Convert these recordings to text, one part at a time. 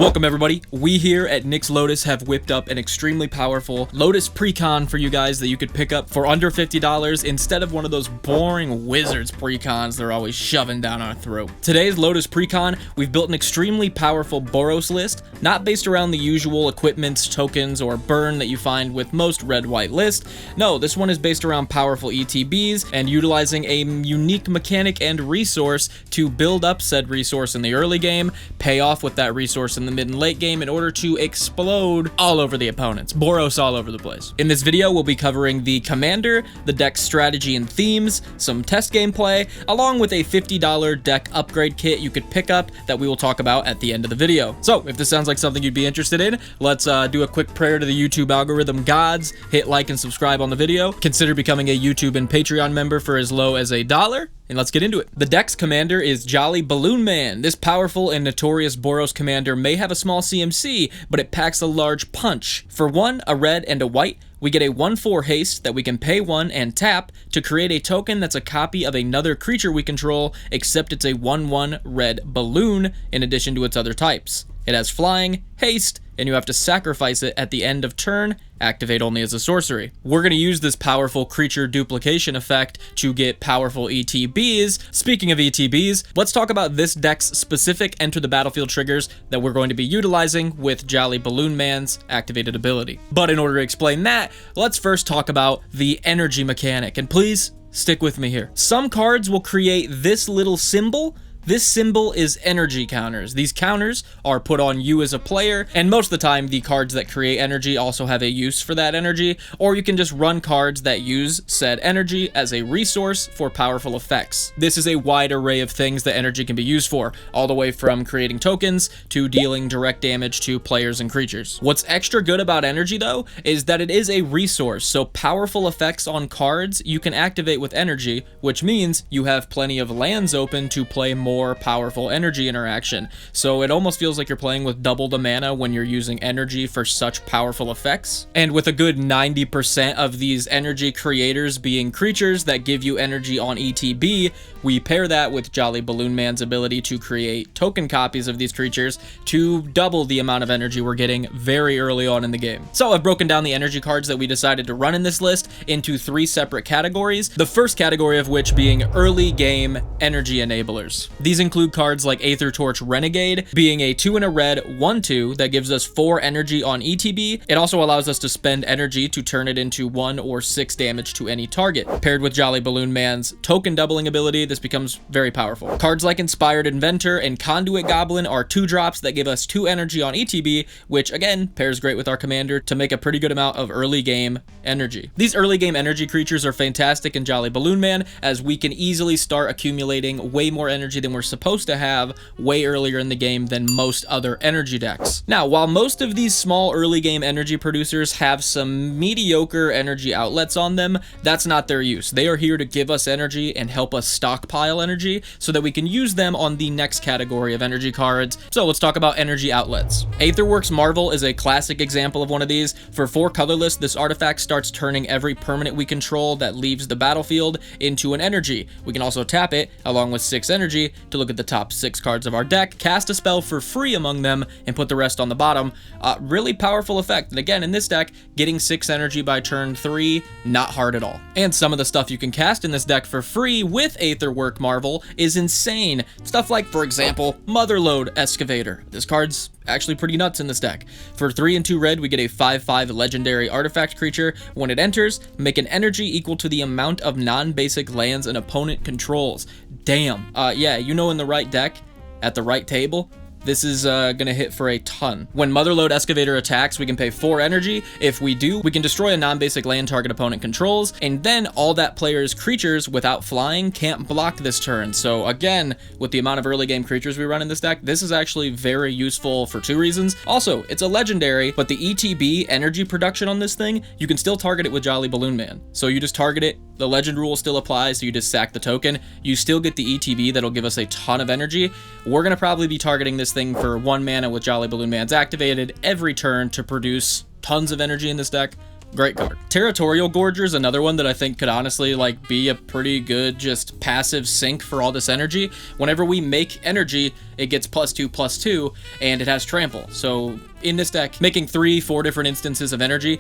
Welcome everybody. We here at Nick's Lotus have whipped up an extremely powerful Lotus Precon for you guys that you could pick up for under $50 instead of one of those boring Wizards Precons they're always shoving down our throat. Today's Lotus Precon, we've built an extremely powerful Boros list, not based around the usual equipments, tokens, or burn that you find with most red-white lists. No, this one is based around powerful ETBs and utilizing a unique mechanic and resource to build up said resource in the early game, pay off with that resource in the mid and late game in order to explode all over the opponents. Boros all over the place. In this video, we'll be covering the commander, the deck's strategy and themes, some test gameplay, along with a $50 deck upgrade kit you could pick up that we will talk about at the end of the video. So if this sounds like something you'd be interested in, let's do a quick prayer to the YouTube algorithm gods, hit like and subscribe on the video, consider becoming a YouTube and Patreon member for as low as $1, and let's get into it. The deck's commander is Jolly Balloon Man. This powerful and notorious Boros commander may have a small CMC, but it packs a large punch. For 1, a red and a white, we get a 1/4 haste that we can pay 1 and tap to create a token that's a copy of another creature we control, except it's a 1/1 red balloon in addition to its other types. It has flying, haste, and you have to sacrifice it at the end of turn, activate only as a sorcery. We're going to use this powerful creature duplication effect to get powerful ETBs. Speaking of ETBs, let's talk about this deck's specific enter the battlefield triggers that we're going to be utilizing with Jolly Balloon Man's activated ability. But in order to explain that, let's first talk about the energy mechanic, and please stick with me here. Some cards will create this little symbol. This symbol is energy counters. These counters are put on you as a player, and most of the time the cards that create energy also have a use for that energy, or you can just run cards that use said energy as a resource for powerful effects. This is a wide array of things that energy can be used for, all the way from creating tokens to dealing direct damage to players and creatures. What's extra good about energy though is that it is a resource, so powerful effects on cards you can activate with energy, which means you have plenty of lands open to play more powerful energy interaction. So it almost feels like you're playing with double the mana when you're using energy for such powerful effects. And with a good 90% of these energy creators being creatures that give you energy on ETB, we pair that with Jolly Balloon Man's ability to create token copies of these creatures to double the amount of energy we're getting very early on in the game. So I've broken down the energy cards that we decided to run in this list into 3 separate categories. The first category of which being early game energy enablers. These include cards like Aether Torch Renegade, being a 2 and a red 1/2 that gives us 4 energy on ETB. It also allows us to spend energy to turn it into 1 or 6 damage to any target. Paired with Jolly Balloon Man's token doubling ability, this becomes very powerful. Cards like Inspired Inventor and Conduit Goblin are 2-drops that give us 2 energy on ETB, which again pairs great with our commander to make a pretty good amount of early game energy. These early game energy creatures are fantastic in Jolly Balloon Man, as we can easily start accumulating way more energy than we're supposed to have way earlier in the game than most other energy decks. Now, while most of these small early game energy producers have some mediocre energy outlets on them, that's not their use. They are here to give us energy and help us stockpile energy so that we can use them on the next category of energy cards. So let's talk about energy outlets. Aetherworks Marvel is a classic example of one of these. For 4 colorless, this artifact starts turning every permanent we control that leaves the battlefield into an energy. We can also tap it along with 6 energy to look at the top 6 cards of our deck, cast a spell for free among them, and put the rest on the bottom. Really powerful effect. And again, in this deck, getting 6 energy by turn 3, not hard at all. And some of the stuff you can cast in this deck for free with Aetherwork Marvel is insane. Stuff like, for example, Motherlode Excavator. This card's actually pretty nuts in this deck. For 3 and 2 red, we get a 5/5 legendary artifact creature. When it enters, make an energy equal to the amount of non-basic lands an opponent controls. Damn. Yeah, you know, in the right deck, at the right table, this is gonna hit for a ton. When Motherlode Excavator attacks, we can pay 4 energy. If we do, we can destroy a non-basic land target opponent controls, and then all that player's creatures without flying can't block this turn. So again, with the amount of early game creatures we run in this deck, this is actually very useful for 2 reasons. Also, it's a legendary, but the ETB energy production on this thing, you can still target it with Jolly Balloon Man. So you just target it, the legend rule still applies, so you just sack the token. You still get the ETB that'll give us a ton of energy. We're gonna probably be targeting this thing for 1 mana with Jolly Balloon Man's activated every turn to produce tons of energy in this deck. Great card. Territorial Gorger is another one that I think could honestly be a pretty good just passive sink for all this energy. Whenever we make energy, it gets +2/+2, and it has trample. So in this deck, making 3-4 different instances of energy,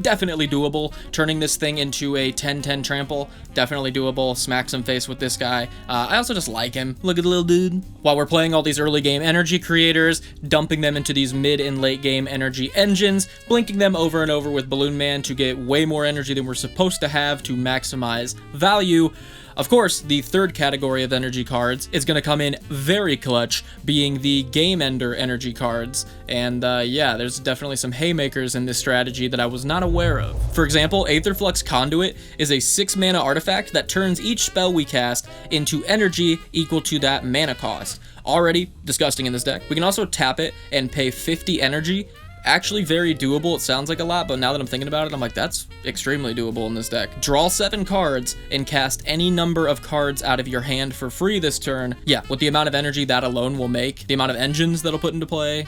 definitely doable. Turning this thing into a 10/10 trample, definitely doable. Smack some face with this guy. I also just like him. Look at the little dude. While we're playing all these early game energy creators, dumping them into these mid and late game energy engines, blinking them over and over with Balloon Man to get way more energy than we're supposed to have to maximize value. Of course, the third category of energy cards is going to come in very clutch, being the game ender energy cards. And yeah, there's definitely some haymakers in this strategy that I was not aware of. For example, Aetherflux Conduit is a 6-mana artifact that turns each spell we cast into energy equal to that mana cost. Already disgusting in this deck. We can also tap it and pay 50 energy. Actually very doable. It sounds like a lot, but now that I'm thinking about it, I'm like, that's extremely doable in this deck. Draw 7 cards and cast any number of cards out of your hand for free this turn. Yeah, with the amount of energy that alone will make, the amount of engines that'll put into play,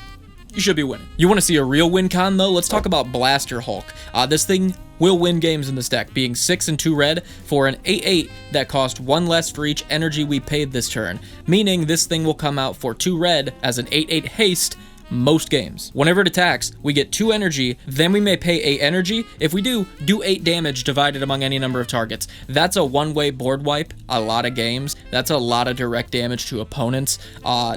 you should be winning. You want to see a real win con though? Let's talk about Blaster Hulk. This thing will win games in this deck, being 6 and 2 red for an 8/8 that cost 1 less for each energy we paid this turn, meaning this thing will come out for 2 red as an 8/8 haste most games. Whenever it attacks, we get 2 energy, then we may pay 8 energy. If we do 8 damage divided among any number of targets. That's a one-way board wipe, a lot of games. That's a lot of direct damage to opponents.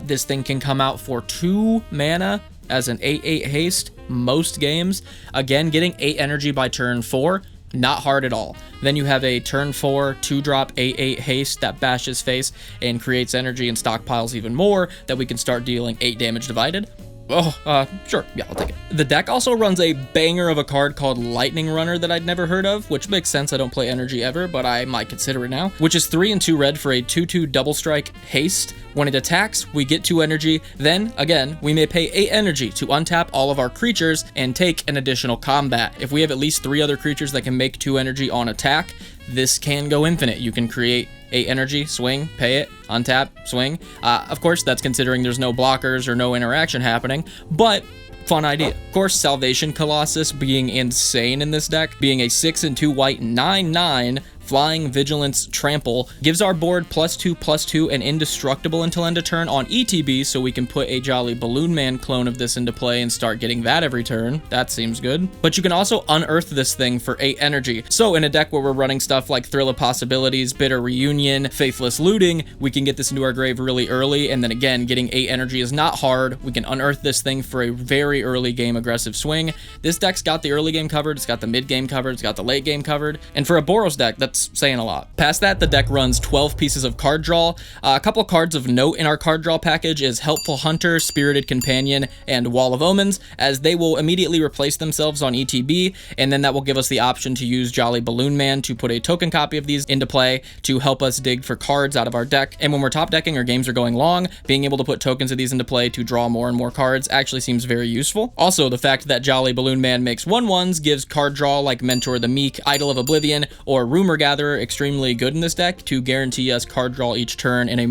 This thing can come out for 2 mana as an 8/8 haste most games. Again, getting 8 energy by turn 4, not hard at all. Then you have a turn 4 2-drop 8/8 haste that bashes face and creates energy and stockpiles even more that we can start dealing 8 damage divided. Oh, sure. Yeah, I'll take it. The deck also runs a banger of a card called Lightning Runner that I'd never heard of, which makes sense. I don't play energy ever, but I might consider it now, which is 3 and 2 red for a 2/2 double strike haste. When it attacks, we get 2 energy. Then, again, we may pay 8 energy to untap all of our creatures and take an additional combat. If we have at least 3 other creatures that can make 2 energy on attack, this can go infinite. You can create 8 energy, swing, pay it, untap, swing. Of course, that's considering there's no blockers or no interaction happening, but fun idea. Of course, Salvation Colossus being insane in this deck, being a 6 and 2 white 9/9 Flying Vigilance Trample, gives our board +2/+2 and indestructible until end of turn on ETB, so we can put a Jolly Balloon Man clone of this into play and start getting that every turn. That seems good. But you can also unearth this thing for 8 energy. So in a deck where we're running stuff like Thrill of Possibilities, Bitter Reunion, Faithless Looting, we can get this into our grave really early, and then again, getting 8 energy is not hard. We can unearth this thing for a very early game aggressive swing. This deck's got the early game covered, it's got the mid game covered, it's got the late game covered, and for a Boros deck, that's saying a lot. Past that, the deck runs 12 pieces of card draw. A couple of cards of note in our card draw package is Helpful Hunter, Spirited Companion, and Wall of Omens, as they will immediately replace themselves on ETB, and then that will give us the option to use Jolly Balloon Man to put a token copy of these into play to help us dig for cards out of our deck. And when we're top decking or games are going long, being able to put tokens of these into play to draw more and more cards actually seems very useful. Also, the fact that Jolly Balloon Man makes 1/1s gives card draw like Mentor the Meek, Idol of Oblivion, or Rumor Gatherer extremely good in this deck to guarantee us card draw each turn in a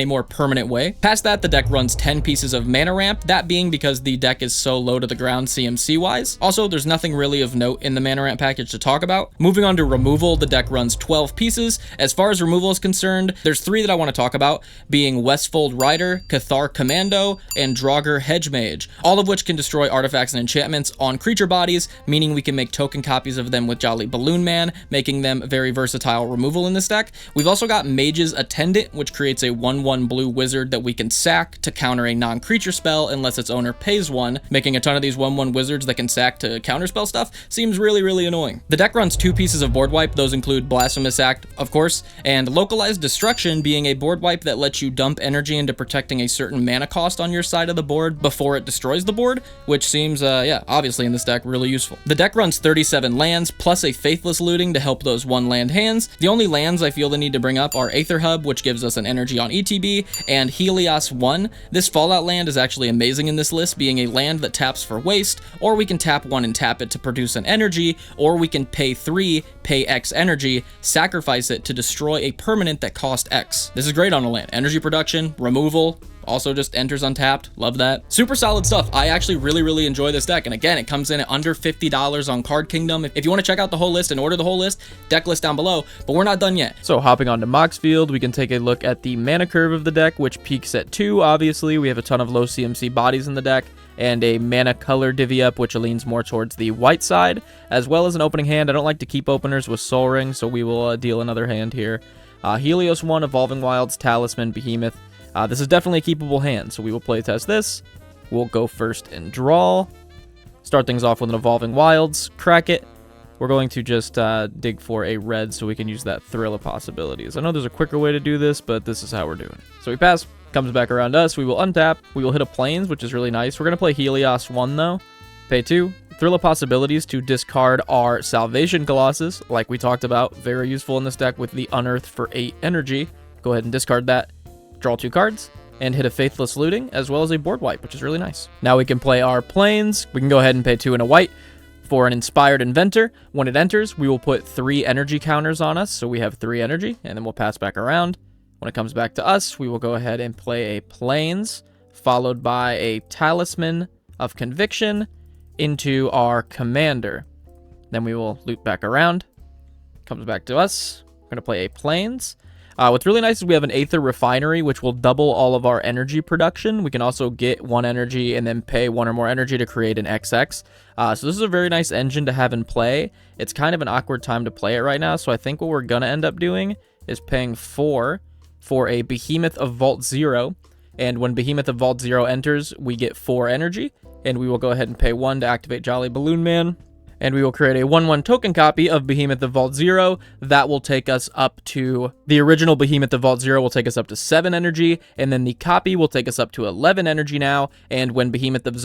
more permanent way. Past that, the deck runs 10 pieces of mana ramp, that being because the deck is so low to the ground CMC wise. Also, there's nothing really of note in the mana ramp package to talk about. Moving on to removal, the deck runs 12 pieces. As far as removal is concerned, there's 3 that I want to talk about, being Westfold Rider, Cathar Commando, and Draugr Hedge Mage, all of which can destroy artifacts and enchantments on creature bodies, meaning we can make token copies of them with Jolly Balloon Man, making them very versatile removal in this deck. We've also got Mage's Attendant, which creates a 1/1 blue wizard that we can sack to counter a non-creature spell unless its owner pays 1. Making a ton of these 1/1 wizards that can sack to counterspell stuff seems really, really annoying. The deck runs 2 pieces of board wipe. Those include Blasphemous Act, of course, and Localized Destruction, being a board wipe that lets you dump energy into protecting a certain mana cost on your side of the board before it destroys the board, which seems, yeah, obviously in this deck really useful. The deck runs 37 lands plus a Faithless Looting to help those 1-land hands. The only lands I feel the need to bring up are Aether Hub, which gives us an energy on ETB, and Helios 1. This Fallout land is actually amazing in this list, being a land that taps for waste, or we can tap 1 and tap it to produce an energy, or we can pay 3, pay X energy, sacrifice it to destroy a permanent that cost X. This is great on a land. Energy production, removal, Also just enters untapped. Love that. Super solid stuff. I actually really enjoy this deck. And again, it comes in at under $50 on Card Kingdom. If you want to check out the whole list and order the whole list, deck list down below, but we're not done yet. So hopping onto Mox Field, we can take a look at the mana curve of the deck, which peaks at 2. Obviously, we have a ton of low CMC bodies in the deck, and a mana color divvy up, which leans more towards the white side, as well as an opening hand. I don't like to keep openers with Soul Ring, so we will deal another hand here. Helios 1, Evolving Wilds, Talisman, Behemoth. This is definitely a keepable hand, so we will playtest this. We'll go first and draw. Start things off with an Evolving Wilds, crack it. We're going to just dig for a red so we can use that Thrill of Possibilities. I know there's a quicker way to do this, but this is how we're doing it. So we pass, comes back around us, we will untap, we will hit a Plains, which is really nice. We're going to play Helios 1 though. Pay 2. Thrill of Possibilities to discard our Salvation Colossus, like we talked about. Very useful in this deck with the Unearth for 8 energy. Go ahead and discard that. Draw 2 cards, and hit a Faithless Looting, as well as a board wipe, which is really nice. Now we can play our Plains. We can go ahead and pay 2 and a white for an Inspired Inventor. When it enters, we will put 3 energy counters on us, so we have 3 energy, and then we'll pass back around. When it comes back to us, we will go ahead and play a Plains, followed by a Talisman of Conviction into our Commander. Then we will loop back around. Comes back to us. We're going to play a Plains. What's really nice is we have an Aether Refinery, which will double all of our energy production. We can also get 1 energy and then pay 1 or more energy to create an XX. So this is a very nice engine to have in play. It's kind of an awkward time to play it right now, so I think what we're going to end up doing is paying 4 for a Behemoth of Vault 0. And when Behemoth of Vault 0 enters, we get 4 energy. And we will go ahead and pay 1 to activate Jolly Balloon Man. And we will create a 1/1 token copy of Behemoth of Vault 0. That will take us up to... The original Behemoth of Vault 0 will take us up to 7 energy. And then the copy will take us up to 11 energy now. And when Behemoth of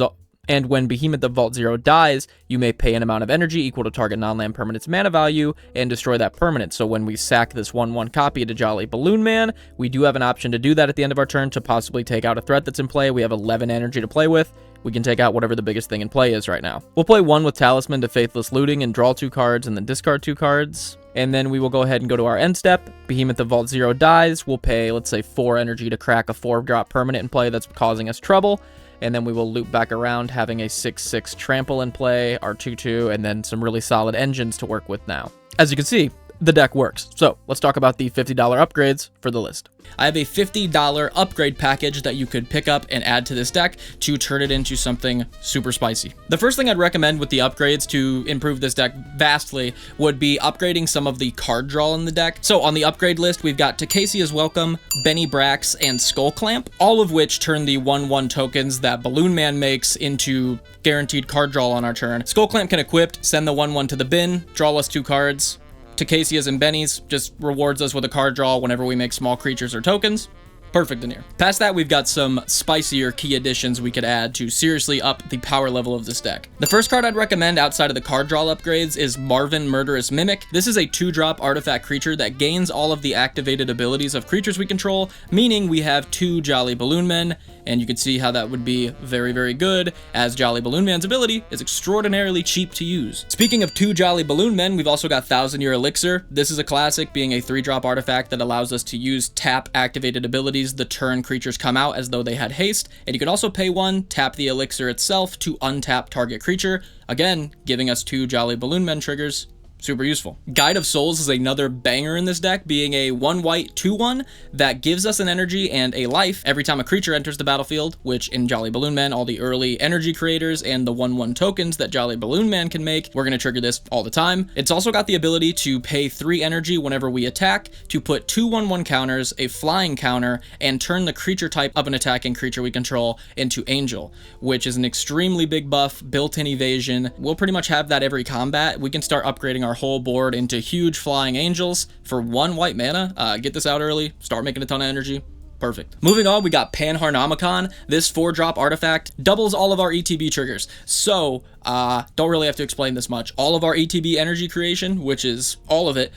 Vault 0 dies, you may pay an amount of energy equal to target non-land permanent's mana value and destroy that permanent. So when we sack this 1/1 copy to Jolly Balloon Man, we do have an option to do that at the end of our turn to possibly take out a threat that's in play. We have 11 energy to play with. We can take out whatever the biggest thing in play is right now. We'll play 1 with Talisman to Faithless Looting and draw 2 cards and then discard 2 cards. And then we will go ahead and go to our end step. Behemoth of Vault 0 dies. We'll pay, let's say, 4 energy to crack a 4-drop permanent in play that's causing us trouble. And then we will loop back around having a 6/6 Trample in play, our 2/2, and then some really solid engines to work with now. As you can see, the deck works. So let's talk about the $50 upgrades for the list. I have a $50 upgrade package that you could pick up and add to this deck to turn it into something super spicy. The first thing I'd recommend with the upgrades to improve this deck vastly would be upgrading some of the card draw in the deck. So on the upgrade list, we've got Takesia's Welcome, Benny Brax, and Skull Clamp, all of which turn the 1/1 tokens that Balloon Man makes into guaranteed card draw on our turn. Skull Clamp can equip, send the 1/1 to the bin, draw us 2 cards. Takesia's and Benny's just rewards us with a card draw whenever we make small creatures or tokens. Perfect in here. Past that, we've got some spicier key additions we could add to seriously up the power level of this deck. The first card I'd recommend outside of the card draw upgrades is Marvin Murderous Mimic. This is a 2-drop artifact creature that gains all of the activated abilities of creatures we control, meaning we have 2 Jolly Balloon Men, and you can see how that would be very good, as Jolly Balloon Man's ability is extraordinarily cheap to use. Speaking of 2 Jolly Balloon Men, we've also got 1000-Year Elixir. This is a classic, being a 3-drop artifact that allows us to use tap activated abilities the turn creatures come out as though they had haste, and you can also pay 1, tap the elixir itself to untap target creature, again giving us 2 Jolly Balloon Men triggers. Super useful. Guide of Souls is another banger in this deck, being a 1 white 2/1 that gives us an energy and a life every time a creature enters the battlefield, which in Jolly Balloon Man, all the early energy creators and the 1/1 tokens that Jolly Balloon Man can make, we're going to trigger this all the time. It's also got the ability to pay 3 energy whenever we attack, to put 2 1/1 counters, a flying counter, and turn the creature type of an attacking creature we control into Angel, which is an extremely big buff, built-in evasion. We'll pretty much have that every combat. We can start upgrading our whole board into huge flying angels for 1 white mana. Get this out early, start making a ton of energy. Perfect. Moving on, we got Panharmonicon. This 4-drop artifact doubles all of our ETB triggers. So, don't really have to explain this much. All of our ETB energy creation, which is all of it,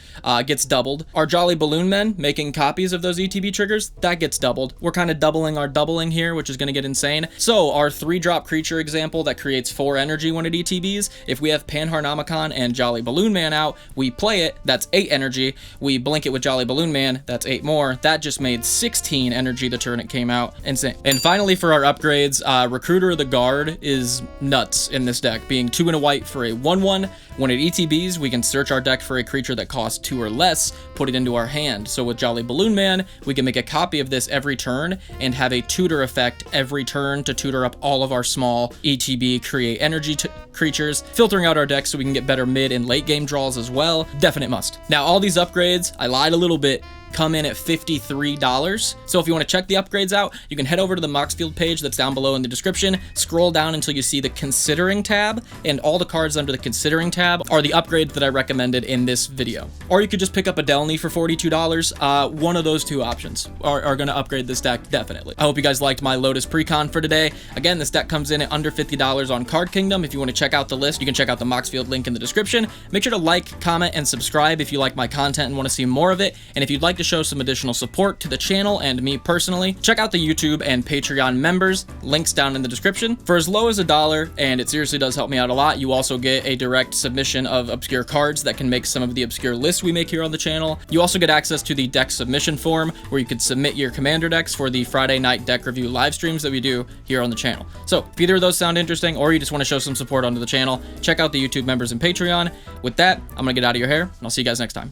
gets doubled. Our Jolly Balloon Men, making copies of those ETB triggers, that gets doubled. We're kind of doubling our doubling here, which is going to get insane. So, our 3-drop creature example that creates 4 energy when it ETBs, if we have Panharmonicon and Jolly Balloon Man out, we play it, that's 8 energy. We blink it with Jolly Balloon Man, that's 8 more. That just made 16 15 energy the turn it came out. Insane. And finally, for our upgrades, Recruiter of the Guard is nuts in this deck, being 2 and a white for a 1/1. When it ETBs, we can search our deck for a creature that costs 2 or less, put it into our hand. So with Jolly Balloon Man, we can make a copy of this every turn and have a tutor effect every turn to tutor up all of our small ETB create energy creatures, filtering out our deck so we can get better mid and late game draws as well. Definite must. Now, all these upgrades, I lied a little bit, come in at $53. So if you want to check the upgrades out, you can head over to the Moxfield page that's down below in the description, scroll down until you see the Considering tab, and all the cards under the Considering tab are the upgrades that I recommended in this video. Or you could just pick up a Delny for $42. One of those two options are going to upgrade this deck, definitely. I hope you guys liked my Lotus Precon for today. Again, this deck comes in at under $50 on Card Kingdom. If you want to check out the list, you can check out the Moxfield link in the description. Make sure to like, comment, and subscribe if you like my content and want to see more of it. And if you'd like to show some additional support to the channel and me personally, check out the YouTube and Patreon members, links down in the description. For as low as $1, and it seriously does help me out a lot, you also get a direct submission of obscure cards that can make some of the obscure lists we make here on the channel. You also get access to the deck submission form where you can submit your commander decks for the Friday night deck review live streams that we do here on the channel. So if either of those sound interesting or you just want to show some support onto the channel, check out the YouTube members and Patreon. With that, I'm gonna get out of your hair and I'll see you guys next time.